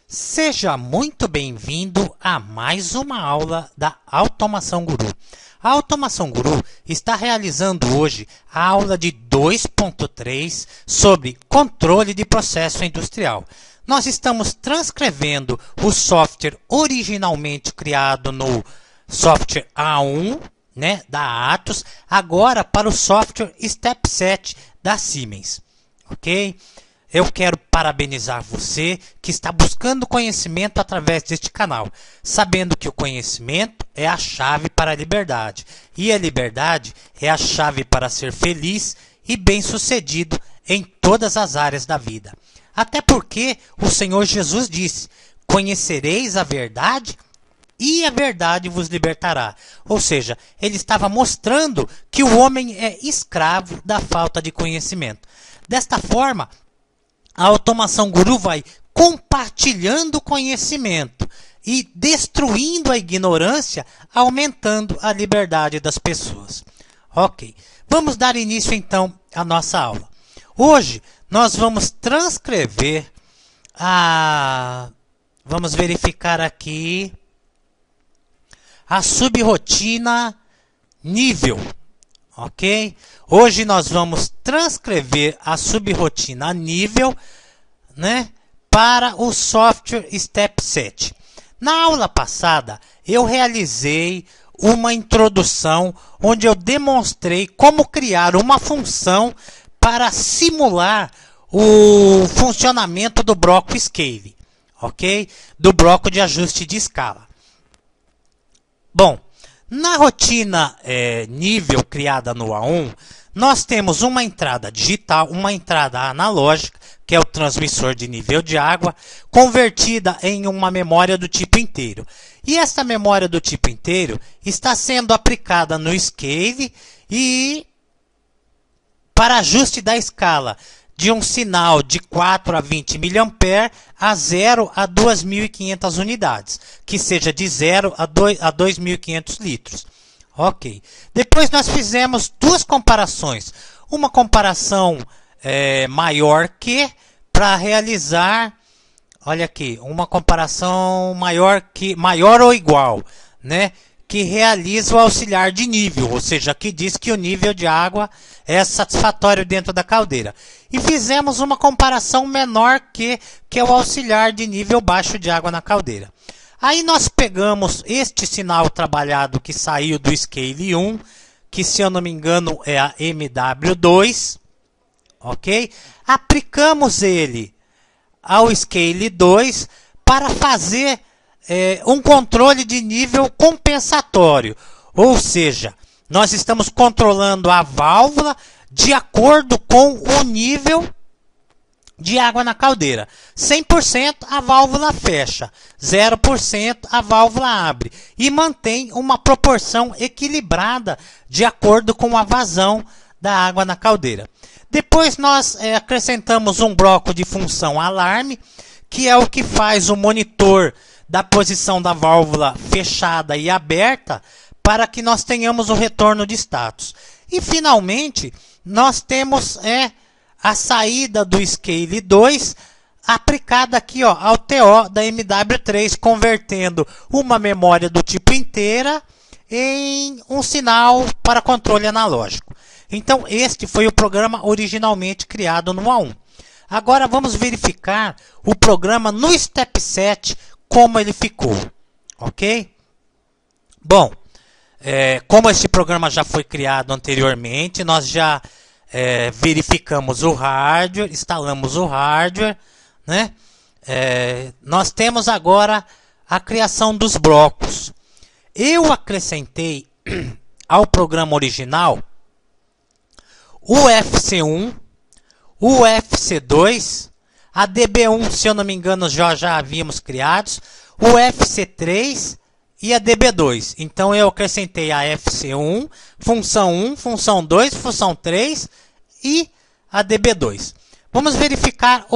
Seja muito bem-vindo a mais uma aula da Automação Guru. A Automação Guru está realizando hoje a aula de 2.3 sobre controle de processo industrial. Nós estamos transcrevendo o software originalmente criado no software A1, da Atos, agora para o software Step 7 da Siemens, ok? Eu quero parabenizar você que está buscando conhecimento através deste canal, sabendo que o conhecimento é a chave para a liberdade, e a liberdade é a chave para ser feliz e bem-sucedido em todas as áreas da vida. Até porque o Senhor Jesus disse: conhecereis a verdade e a verdade vos libertará. Ou seja, ele estava mostrando que o homem é escravo da falta de conhecimento. Desta forma, a Automação Guru vai compartilhando conhecimento e destruindo a ignorância, aumentando a liberdade das pessoas. Ok, vamos dar início então à nossa aula. Hoje nós vamos transcrever vamos verificar aqui a subrotina nível. Ok? Hoje nós vamos transcrever a subrotina nível, para o software Step 7. Na aula passada, eu realizei uma introdução onde eu demonstrei como criar uma função para simular o funcionamento do bloco Scale, ok? Do bloco de ajuste de escala. Bom, na rotina nível criada no A1, nós temos uma entrada digital, uma entrada analógica, que é o transmissor de nível de água, convertida em uma memória do tipo inteiro. E esta memória do tipo inteiro está sendo aplicada no Scale e para ajuste da escala de um sinal de 4 a 20 mA a 0 a 2.500 unidades, que seja de 0 a 2.500 litros. Ok. Depois nós fizemos duas comparações. Uma comparação maior que, para realizar, olha aqui, uma comparação maior ou igual, que realiza o auxiliar de nível, ou seja, que diz que o nível de água é satisfatório dentro da caldeira. E fizemos uma comparação menor que é o auxiliar de nível baixo de água na caldeira. Aí nós pegamos este sinal trabalhado que saiu do Scale 1, que se eu não me engano é a MW2, ok? Aplicamos ele ao Scale 2 para fazer um controle de nível compensatório, ou seja, nós estamos controlando a válvula de acordo com o nível de água na caldeira. 100% a válvula fecha, 0% a válvula abre e mantém uma proporção equilibrada de acordo com a vazão da água na caldeira. Depois nós acrescentamos um bloco de função alarme, que é o que faz o monitor da posição da válvula fechada e aberta para que nós tenhamos o retorno de status. E finalmente nós temos a saída do Scale 2 aplicada aqui ao TO da MW3, convertendo uma memória do tipo inteira em um sinal para controle analógico. Então este foi o programa originalmente criado no A1. Agora vamos verificar o programa no Step 7, como ele ficou, ok? Bom, como esse programa já foi criado anteriormente, nós já verificamos o hardware, instalamos o hardware, nós temos agora a criação dos blocos. Eu acrescentei ao programa original o FC1, o FC2, a DB1, se eu não me engano, já havíamos criados, o FC3 e a DB2. Então eu acrescentei a FC1, função 2, função 3 e a DB2. Vamos verificar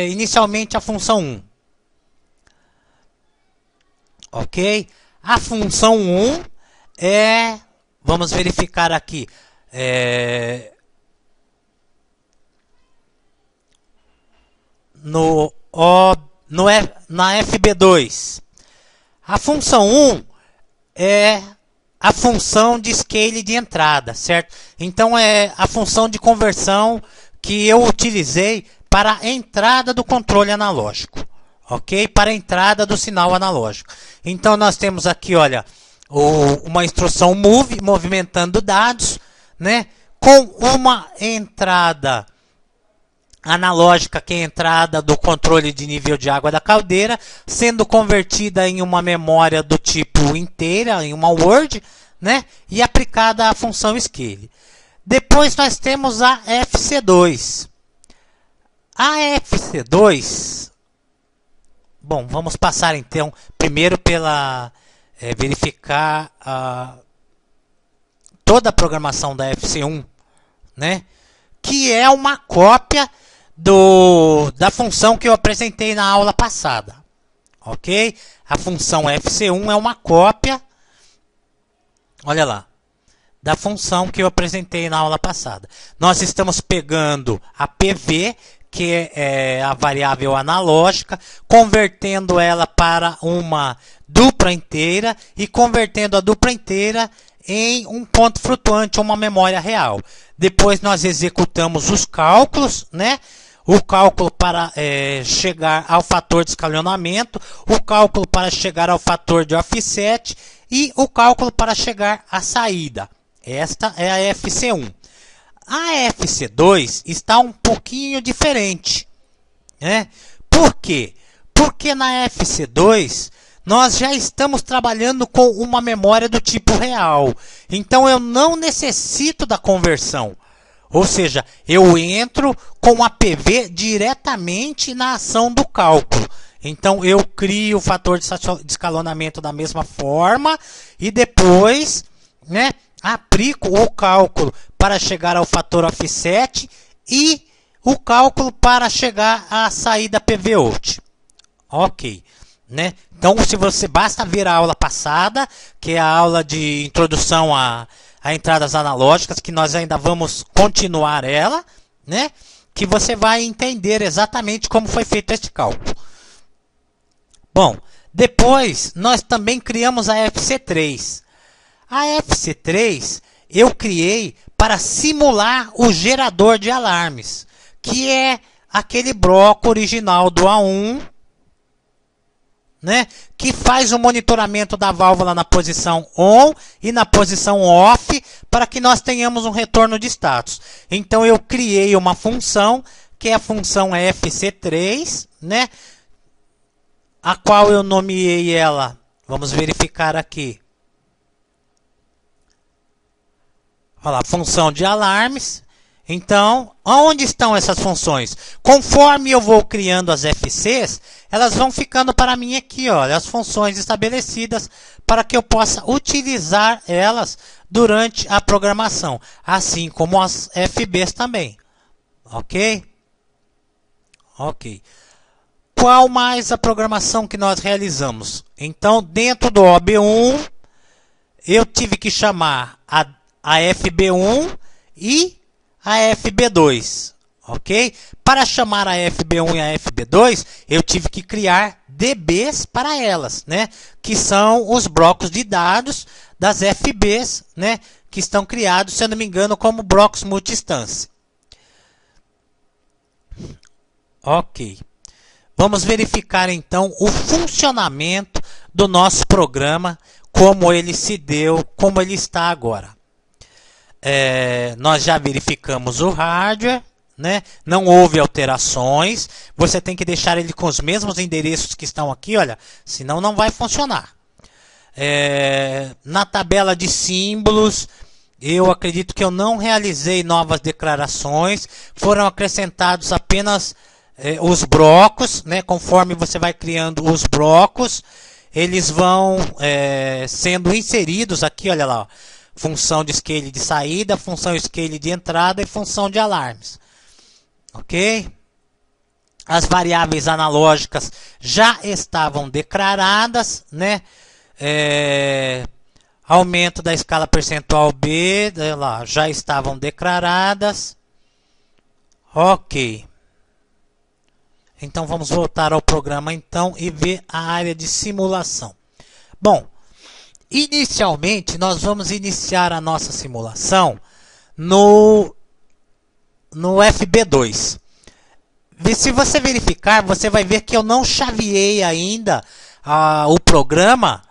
inicialmente a função 1. Ok? A função 1 vamos verificar aqui, na FB2? A função 1 é a função de scale de entrada, certo? Então é a função de conversão que eu utilizei para a entrada do controle analógico, ok? Para a entrada do sinal analógico. Então nós temos aqui, olha, uma instrução move, movimentando dados, né? Com uma entrada analógica, que é a entrada do controle de nível de água da caldeira, sendo convertida em uma memória do tipo inteira, em uma Word, né? E aplicada à função scale. Depois nós temos a FC2. A FC2, bom, vamos passar então primeiro pela verificar toda a programação da FC1, né? Que é uma cópia da função que eu apresentei na aula passada, ok? A função FC1 é uma cópia, olha lá, da função que eu apresentei na aula passada. Nós estamos pegando a PV, que é a variável analógica, convertendo ela para uma dupla inteira e convertendo a dupla inteira em um ponto flutuante, uma memória real. Depois nós executamos os cálculos, né? O cálculo para chegar ao fator de escalonamento, o cálculo para chegar ao fator de offset e o cálculo para chegar à saída. Esta é a FC1. A FC2 está um pouquinho diferente, né? Por quê? Porque na FC2 nós já estamos trabalhando com uma memória do tipo real. Então eu não necessito da conversão. Ou seja, eu entro com a PV diretamente na ação do cálculo. Então eu crio o fator de escalonamento da mesma forma e depois, né, aplico o cálculo para chegar ao fator offset e o cálculo para chegar à saída PV-out. Ok, né? Então, se você basta ver a aula passada, que é a aula de introdução a entradas analógicas, que nós ainda vamos continuar ela, né? Que você vai entender exatamente como foi feito este cálculo. Bom, depois nós também criamos a FC3. A FC3 eu criei para simular o gerador de alarmes, que é aquele bloco original do A1, né, que faz o monitoramento da válvula na posição on e na posição off para que nós tenhamos um retorno de status. Então eu criei uma função que é a função FC3, né, a qual eu nomeei ela, vamos verificar aqui, olha lá, função de alarmes. Então, onde estão essas funções? Conforme eu vou criando as FCs, elas vão ficando para mim aqui, olha, as funções estabelecidas para que eu possa utilizar elas durante a programação, assim como as FBs também. Ok? Ok. Qual mais a programação que nós realizamos? Então, dentro do OB1, eu tive que chamar a FB1 e a FB2, ok? Para chamar a FB1 e a FB2, eu tive que criar DBs para elas, né? Que são os blocos de dados das FBs, né? Que estão criados, se eu não me engano, como blocos multi-instância. Ok. Vamos verificar então o funcionamento do nosso programa, como ele se deu, como ele está agora. Nós já verificamos o hardware, né? Não houve alterações. Você tem que deixar ele com os mesmos endereços que estão aqui, olha, senão não vai funcionar. Na tabela de símbolos, eu acredito que eu não realizei novas declarações. Foram acrescentados apenas os blocos, né? Conforme você vai criando os blocos, eles vão sendo inseridos aqui, olha lá, ó. Função de scale de saída, função scale de entrada e função de alarmes. Ok? As variáveis analógicas já estavam declaradas, né? Aumento da escala percentual B, lá, já estavam declaradas. Ok. Então vamos voltar ao programa então e ver a área de simulação. Bom, inicialmente nós vamos iniciar a nossa simulação no FB2. Se você verificar, você vai ver que eu não chaveei ainda o programa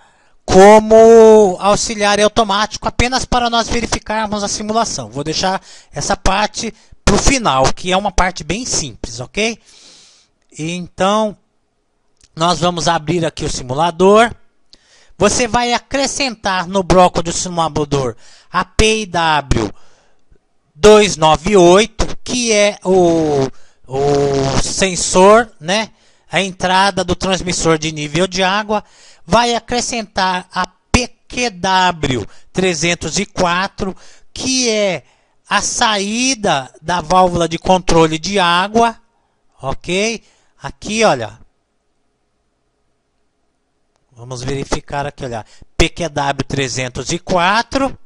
como auxiliar automático, apenas para nós verificarmos a simulação. Vou deixar essa parte para o final, que é uma parte bem simples, ok? Então, nós vamos abrir aqui o simulador. Você vai acrescentar no bloco do simulador a PIW 298, que é o sensor, né? A entrada do transmissor de nível de água. Vai acrescentar a PQW 304, que é a saída da válvula de controle de água, ok? Aqui, olha, vamos verificar aqui, olha, PQW 304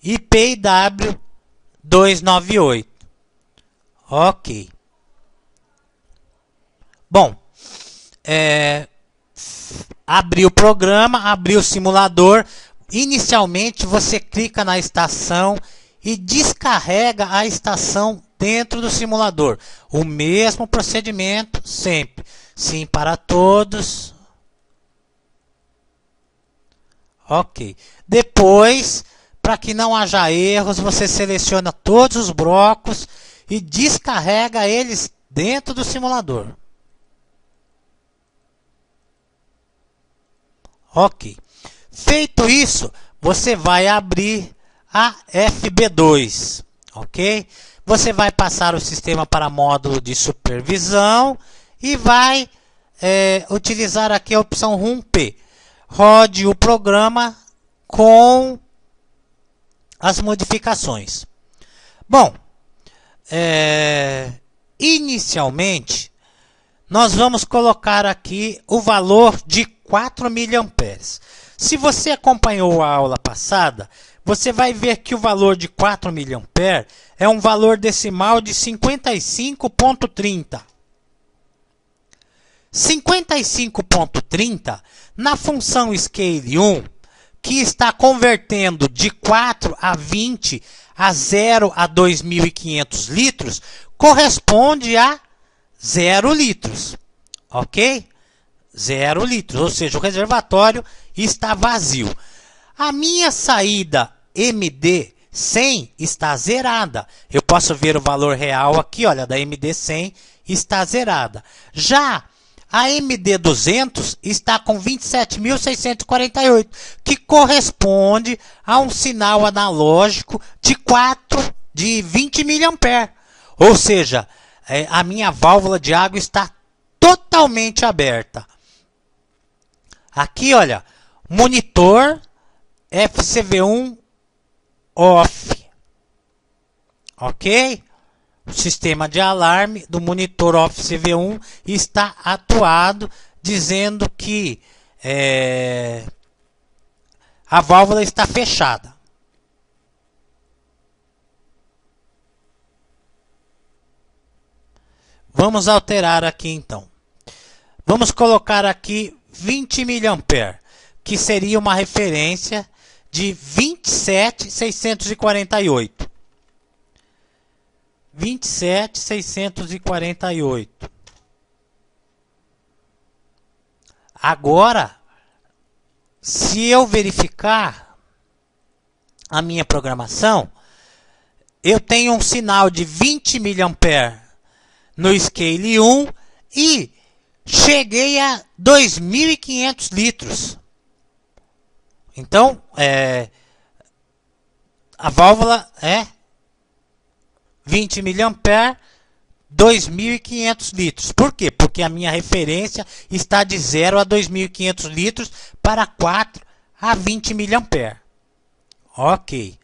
e PIW 298, ok. Bom, abrir o programa, abrir o simulador. Inicialmente você clica na estação e descarrega a estação dentro do simulador. O mesmo procedimento sempre. Sim para todos. Ok. Depois, para que não haja erros, você seleciona todos os blocos e descarrega eles dentro do simulador. Ok. Feito isso, você vai abrir a FB2, ok? Você vai passar o sistema para módulo de supervisão e vai utilizar aqui a opção RUM-P. Rode o programa com as modificações. Bom, inicialmente, nós vamos colocar aqui o valor de 4 mA. Se você acompanhou a aula passada, você vai ver que o valor de 4 mA é um valor decimal de 55,30. 55,30 na função Scale 1, que está convertendo de 4 a 20 a 0 a 2.500 litros, corresponde a 0 litros, ok? 0 litros, ou seja, o reservatório está vazio. A minha saída MD100 está zerada. Eu posso ver o valor real aqui, olha, da MD100 está zerada. Já a MD200 está com 27.648, que corresponde a um sinal analógico de 20 mA. Ou seja, a minha válvula de água está totalmente aberta. Aqui, olha, monitor FCV1 off, ok? O sistema de alarme do monitor FCV1 está atuado, dizendo que a válvula está fechada. Vamos alterar aqui então. Vamos colocar aqui 20 mA, que seria uma referência de 27.648. 27.648. Agora, se eu verificar a minha programação, eu tenho um sinal de 20 mA no Scale 1 e cheguei a 2.500 litros. Então, a válvula é 20 mA, 2.500 litros. Por quê? Porque a minha referência está de 0 a 2.500 litros para 4 a 20 mA. Ok.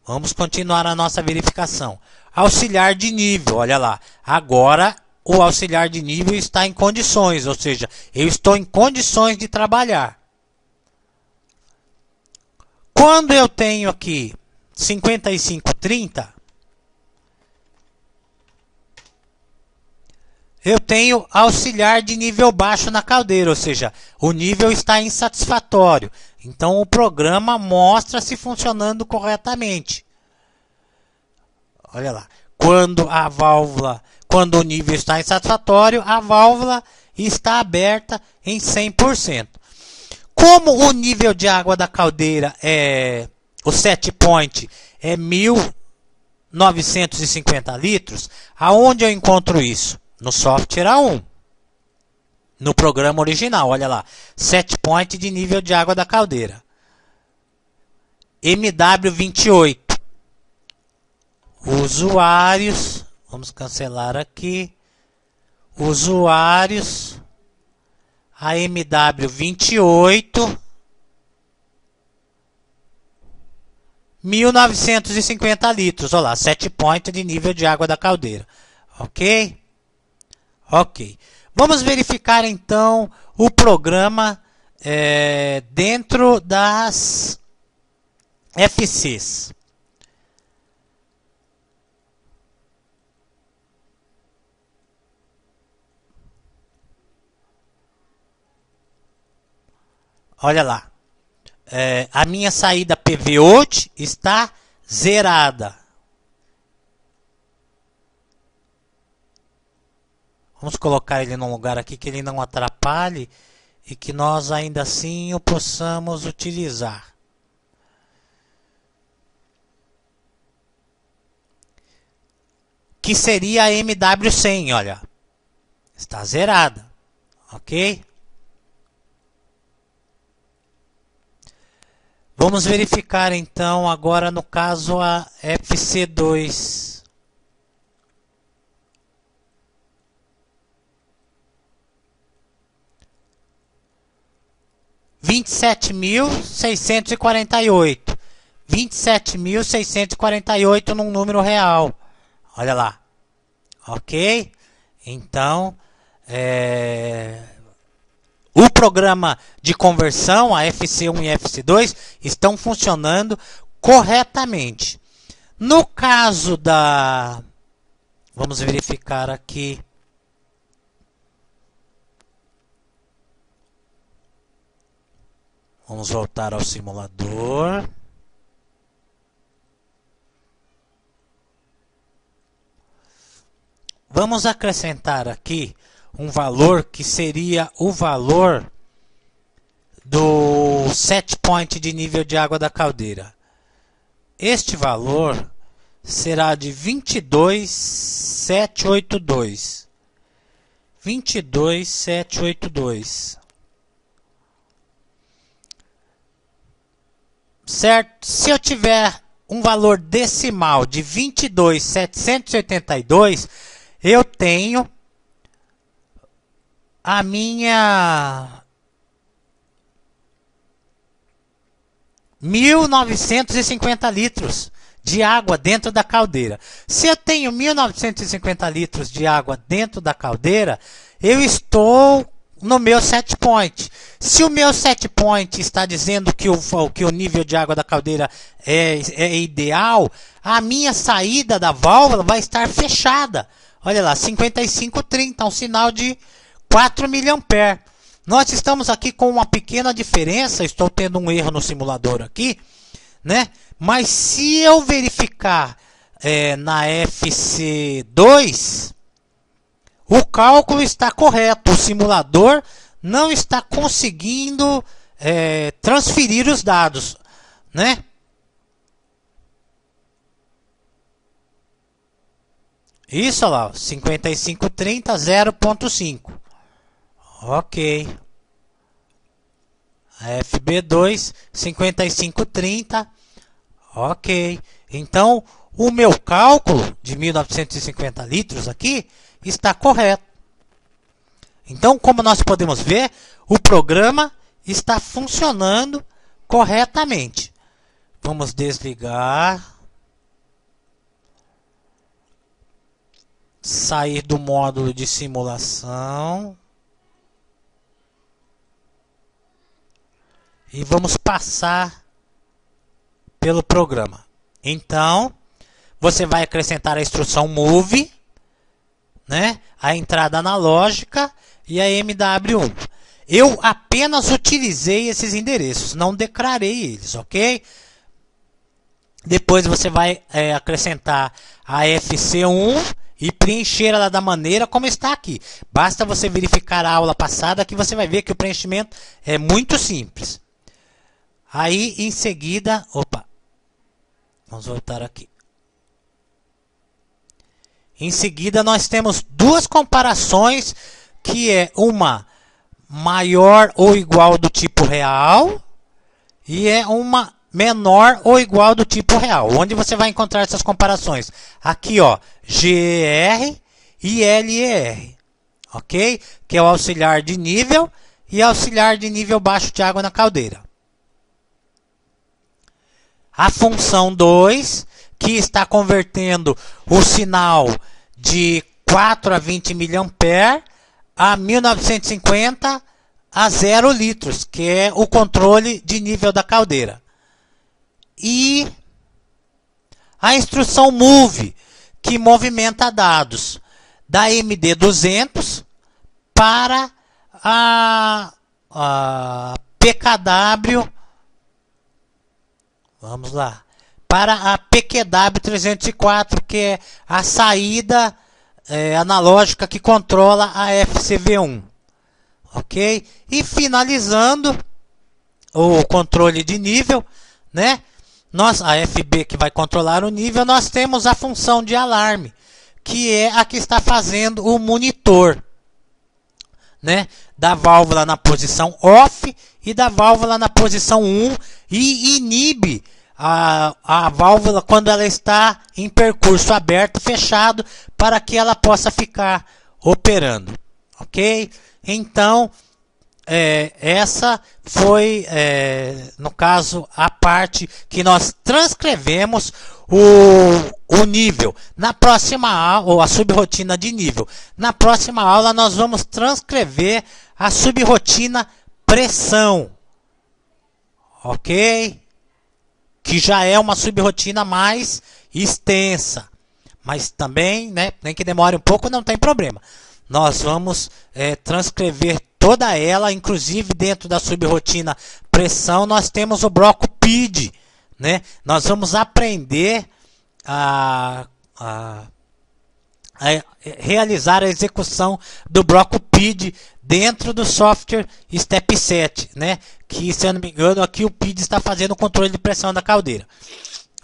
Vamos continuar a nossa verificação. Auxiliar de nível, olha lá. Agora o auxiliar de nível está em condições, ou seja, eu estou em condições de trabalhar. Quando eu tenho aqui 55,30, eu tenho auxiliar de nível baixo na caldeira, ou seja, o nível está insatisfatório. Então o programa mostra se funcionando corretamente. Olha lá, quando o nível está insatisfatório, a válvula está aberta em 100%. Como o nível de água da caldeira o set point é 1950 litros, aonde eu encontro isso? No software A1. No programa original, olha lá, set point de nível de água da caldeira. MW28. Usuários, vamos cancelar aqui. Usuários, a MW28, 1950 litros, olha lá, set point de nível de água da caldeira, ok? Ok, vamos verificar então o programa dentro das FCs. Olha lá, a minha saída PV8 está zerada. Vamos colocar ele num lugar aqui que ele não atrapalhe e que nós ainda assim o possamos utilizar. Que seria a MW100, olha. Está zerada, ok? Vamos verificar então agora no caso a FC2. $27.648. 27.648 num número real. Olha lá. Ok? Então, o programa de conversão, a FC1 e FC2, estão funcionando corretamente. No caso da... Vamos verificar aqui. Vamos voltar ao simulador. Vamos acrescentar aqui um valor que seria o valor do set point de nível de água da caldeira. Este valor será de 22.782. 22.782. Certo? Se eu tiver um valor decimal de 22.782, eu tenho a minha 1.950 litros de água dentro da caldeira. Se eu tenho 1.950 litros de água dentro da caldeira, eu estou no meu set point. Se o meu set point está dizendo que o nível de água da caldeira é ideal, a minha saída da válvula vai estar fechada. Olha lá, 55,30, um sinal de 4 mA. Nós estamos aqui com uma pequena diferença, estou tendo um erro no simulador aqui, né? Mas se eu verificar na FC2, o cálculo está correto, o simulador não está conseguindo transferir os dados, né? Isso lá, 55,30, 0,5. Ok. A FB2, 55,30. Ok. Então, o meu cálculo de 1.950 litros aqui está correto. Então, como nós podemos ver, o programa está funcionando corretamente. Vamos desligar. Sair do módulo de simulação. E vamos passar pelo programa. Então, você vai acrescentar a instrução move, né? a entrada analógica e a MW1. Eu apenas utilizei esses endereços, não declarei eles, ok? Depois você vai acrescentar a FC1 e preencher ela da maneira como está aqui. Basta você verificar a aula passada que você vai ver que o preenchimento é muito simples. Aí, em seguida... Opa! Vamos voltar aqui. Em seguida, nós temos duas comparações, que é uma maior ou igual do tipo real e é uma menor ou igual do tipo real. Onde você vai encontrar essas comparações? Aqui, ó, GER e LER, ok? Que é o auxiliar de nível e auxiliar de nível baixo de água na caldeira. A função 2, que está convertendo o sinal de 4 a 20 mA a 1950 a 0 litros, que é o controle de nível da caldeira. E a instrução MOVE, que movimenta dados da MD200 para a PKW, vamos lá, para a PQW304, que é a saída analógica que controla a FCV1. Ok? E finalizando o controle de nível, né? A FB que vai controlar o nível, nós temos a função de alarme, que é a que está fazendo o monitor, né? Da válvula na posição off e da válvula na posição 1 e inibe a válvula quando ela está em percurso aberto, fechado, para que ela possa ficar operando, ok? Então, essa foi, no caso, a parte que nós transcrevemos o nível. Na próxima aula, ou a subrotina de nível. Na próxima aula, nós vamos transcrever a subrotina pressão, ok? Que já é uma subrotina mais extensa, mas também, né, nem que demore um pouco, não tem problema. Nós vamos transcrever toda ela, inclusive dentro da subrotina pressão, nós temos o bloco PID, né? Nós vamos aprender a realizar a execução do bloco PID dentro do software Step 7, né? Que, se eu não me engano, aqui o PID está fazendo o controle de pressão da caldeira.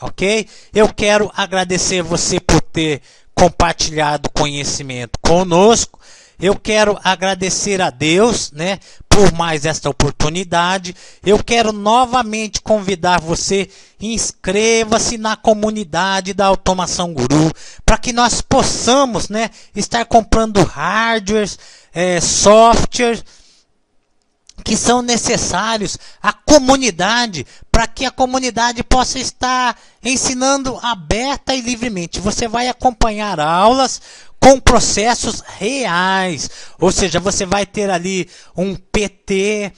Ok? Eu quero agradecer você por ter compartilhado conhecimento conosco. Eu quero agradecer a Deus, né, por mais esta oportunidade. Eu quero novamente convidar você, inscreva-se na comunidade da Automação Guru, para que nós possamos, né, estar comprando hardwares, softwares que são necessários à comunidade, para que a comunidade possa estar ensinando aberta e livremente. Você vai acompanhar aulas com processos reais, ou seja, você vai ter ali um PT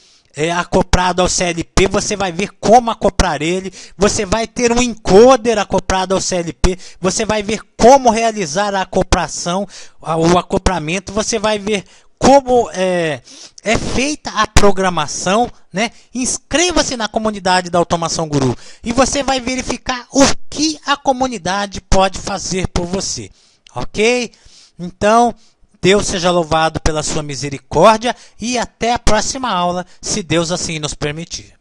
acoplado ao CLP, você vai ver como acoplar ele, você vai ter um encoder acoplado ao CLP, você vai ver como realizar a acoplação, o acoplamento, você vai ver como é feita a programação, né? Inscreva-se na comunidade da Automação Guru e você vai verificar o que a comunidade pode fazer por você, ok? Então, Deus seja louvado pela sua misericórdia e até a próxima aula, se Deus assim nos permitir.